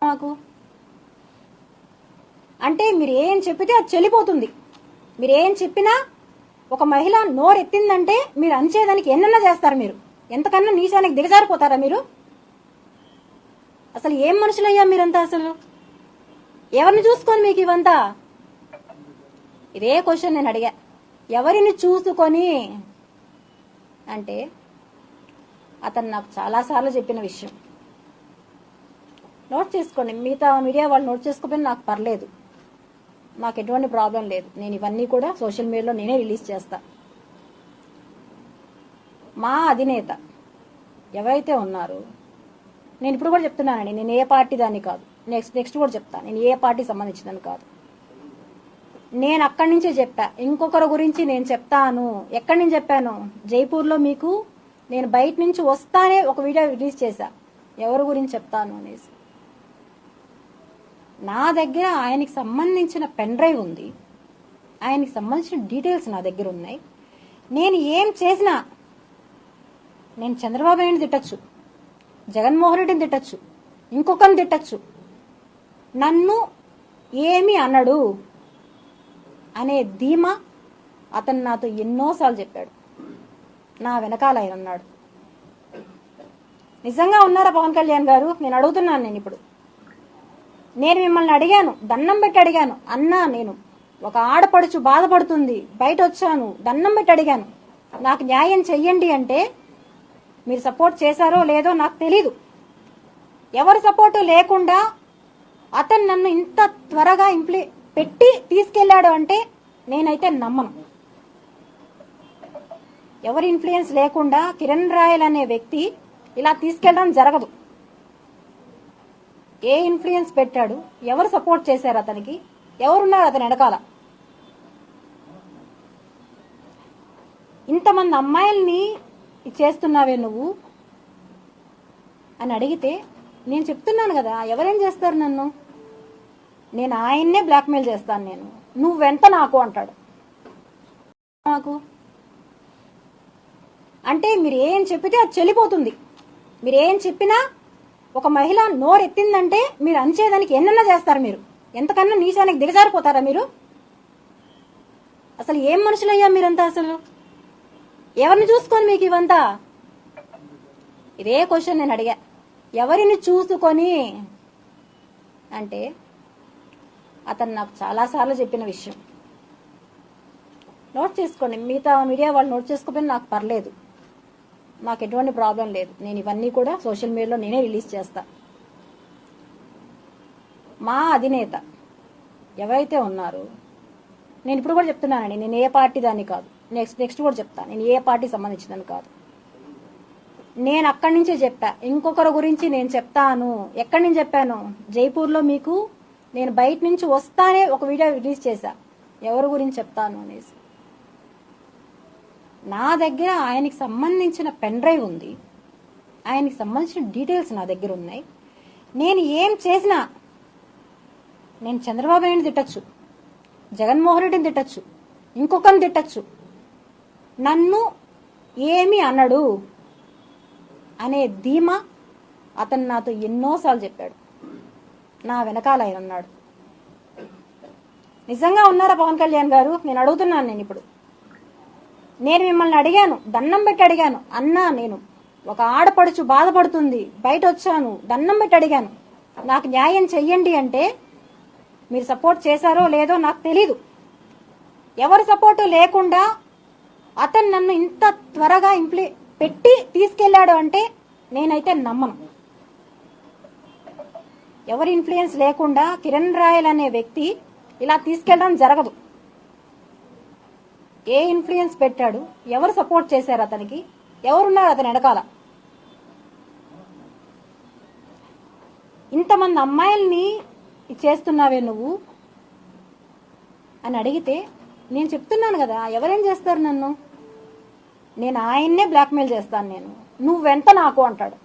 నాకు అంటే మీరు ఏం చెప్పితే అది చెల్లిపోతుంది. మీరు ఏం చెప్పినా ఒక మహిళ నోరెత్తిందంటే మీరు అంచేదానికి ఎన్నన్నా చేస్తారు. మీరు ఎంతకన్నా నీచానికి దిగజారిపోతారా మీరు? అసలు ఏం మనుషులయ్యా మీరంతా? అసలు ఎవరిని చూసుకొని మీకు ఇవంతా? ఇదే క్వశ్చన్ నేను అడిగా, ఎవరిని చూసుకొని అంటే అతను నాకు చాలాసార్లు చెప్పిన విషయం. నోట్ చేసుకోండి, మిగతా మీడియా వాళ్ళు నోట్ చేసుకోకపోయినా నాకు పర్లేదు, నాకు ఎటువంటి ప్రాబ్లం లేదు. నేను ఇవన్నీ కూడా సోషల్ మీడియాలో నేనే రిలీజ్ చేస్తా. మా అధినేత ఎవరైతే ఉన్నారో, నేను ఇప్పుడు కూడా చెప్తున్నానండి, నేను ఏ పార్టీ దాన్ని కాదు, నెక్స్ట్ కూడా చెప్తాను, నేను ఏ పార్టీ సంబంధించిందని కాదు. నేను అక్కడి నుంచే చెప్పా, ఇంకొకరి గురించి నేను చెప్తాను. ఎక్కడి నుంచి చెప్పాను? జైపూర్లో మీకు నేను బయట నుంచి వస్తానే ఒక వీడియో రిలీజ్ చేశా, ఎవరి గురించి చెప్తాను అనేసి. నా దగ్గర ఆయనకి సంబంధించిన పెన్ డ్రైవ్ ఉంది, ఆయనకి సంబంధించిన డీటెయిల్స్ నా దగ్గర ఉన్నాయి. నేను ఏం చేసినా, నేను చంద్రబాబు నాయుడిని తిట్టచ్చు, జగన్మోహన్ రెడ్డిని తిట్టచ్చు, ఇంకొకరిని తిట్టచ్చు, నన్ను ఏమి అన్నాడు అనే ధీమా అతను నాతో ఎన్నోసార్లు చెప్పాడు. నా వెనకాల ఆయన ఉన్నాడు. నిజంగా ఉన్నారా పవన్ కళ్యాణ్ గారు? నేను అడుగుతున్నాను. నేను మిమ్మల్ని అడిగాను, దండం పెట్టి అడిగాను, అన్నా నేను ఒక ఆడపడుచు బాధపడుతుంది, బయట వచ్చాను, దండం పెట్టి అడిగాను, నాకు న్యాయం చెయ్యండి అంటే మీరు సపోర్ట్ చేశారో లేదో నాకు తెలీదు. ఎవరి సపోర్టు లేకుండా అతను నన్ను ఇంత త్వరగా పెట్టి తీసుకెళ్లాడు అంటే నేనైతే నమ్మను. ఎవరి ఇన్ఫ్లుయెన్స్ లేకుండా కిరణ్ రాయల్ అనే వ్యక్తి ఇలా తీసుకెళ్ళడం జరగదు. ఏ ఇన్ఫ్లుయెన్స్ పెట్టాడు? ఎవరు సపోర్ట్ చేశారు అతనికి? ఎవరున్నారు అతని వెనకాల? ఇంతమంది అమ్మాయిల్ని చేస్తున్నావే నువ్వు అని అడిగితే నేను చెప్తున్నాను కదా, ఎవరేం చేస్తారు నన్ను? నేను ఆయన్నే బ్లాక్మెయిల్ చేస్తాను. నేను నువ్వెంత నాకు అంటాడు. నాకు అంటే మీరు ఏం చెప్పితే అది చెల్లిపోతుంది. మీరు ఏం చెప్పినా ఒక మహిళ నోరెత్తిందంటే మీరు అంచేదానికి ఎన్నన్నా చేస్తారు. మీరు ఎంతకన్నా నీచానికి దిగజారిపోతారా మీరు? అసలు ఏం మనుషులయ్యా మీరంతా? అసలు ఎవరిని చూసుకొని మీకు ఇవంతా? ఇదే క్వశ్చన్ నేను అడిగా, ఎవరిని చూసుకొని అంటే అతను నాకు చాలాసార్లు చెప్పిన విషయం. నోట్ చేసుకోండి, మిగతా మీడియా వాళ్ళు నోట్ చేసుకోకపోయినా నాకు పర్లేదు, నాకు ఎటువంటి ప్రాబ్లం లేదు. నేను ఇవన్నీ కూడా సోషల్ మీడియాలో నేనే రిలీజ్ చేస్తా. మా అధినేత ఎవరైతే ఉన్నారో, నేను ఇప్పుడు కూడా చెప్తున్నానండి, నేను ఏ పార్టీ దాన్ని కాదు, నెక్స్ట్ కూడా చెప్తాను, నేను ఏ పార్టీ సంబంధించిందని కాదు. నేను అక్కడి నుంచే చెప్పా, ఇంకొకరి గురించి నేను చెప్తాను. ఎక్కడి నుంచి చెప్పాను? జైపూర్లో మీకు నేను బయట నుంచి వస్తానే ఒక వీడియో రిలీజ్ చేశా, ఎవరి గురించి చెప్తాను అనేసి. నా దగ్గర ఆయనకి సంబంధించిన పెన్ డ్రైవ్ ఉంది, ఆయనకి సంబంధించిన డీటెయిల్స్ నా దగ్గర ఉన్నాయి. నేను ఏం చేసినా, నేను చంద్రబాబు నాయుడిని తిట్టచ్చు, జగన్మోహన్ రెడ్డిని తిట్టచ్చు, ఇంకొకరిని తిట్టచ్చు, నన్ను ఏమి అన్నాడు అనే ధీమా అతను నాతో ఎన్నోసార్లు చెప్పాడు. నా వెనకాల ఆయన ఉన్నాడు. నిజంగా ఉన్నారా పవన్ కళ్యాణ్ గారు? నేను అడుగుతున్నాను. నేను మిమ్మల్ని అడిగాను, దండం పెట్టి అడిగాను, అన్నా నేను ఒక ఆడపడుచు బాధపడుతుంది, బయట వచ్చాను, దండం పెట్టి అడిగాను, నాకు న్యాయం చెయ్యండి అంటే మీరు సపోర్ట్ చేశారో లేదో నాకు తెలీదు. ఎవరి సపోర్టు లేకుండా అతను నన్ను ఇంత త్వరగా పెట్టి తీసుకెళ్లాడు అంటే నేనైతే నమ్మను. ఎవరి ఇన్ఫ్లుయెన్స్ లేకుండా కిరణ్ రాయల్ అనే వ్యక్తి ఇలా తీసుకెళ్ళడం జరగదు. ఏ ఇన్ఫ్లుయెన్స్ పెట్టాడు? ఎవరు సపోర్ట్ చేశారు అతనికి? ఎవరున్నారు అతని వెనకాల? ఇంతమంది అమ్మాయిల్ని చేస్తున్నావే నువ్వు అని అడిగితే నేను చెప్తున్నాను కదా, ఎవరేం చేస్తారు నన్ను? నేను ఆయన్నే బ్లాక్మెయిల్ చేస్తాను. నేను నువ్వెంత నాకు అంటాడు.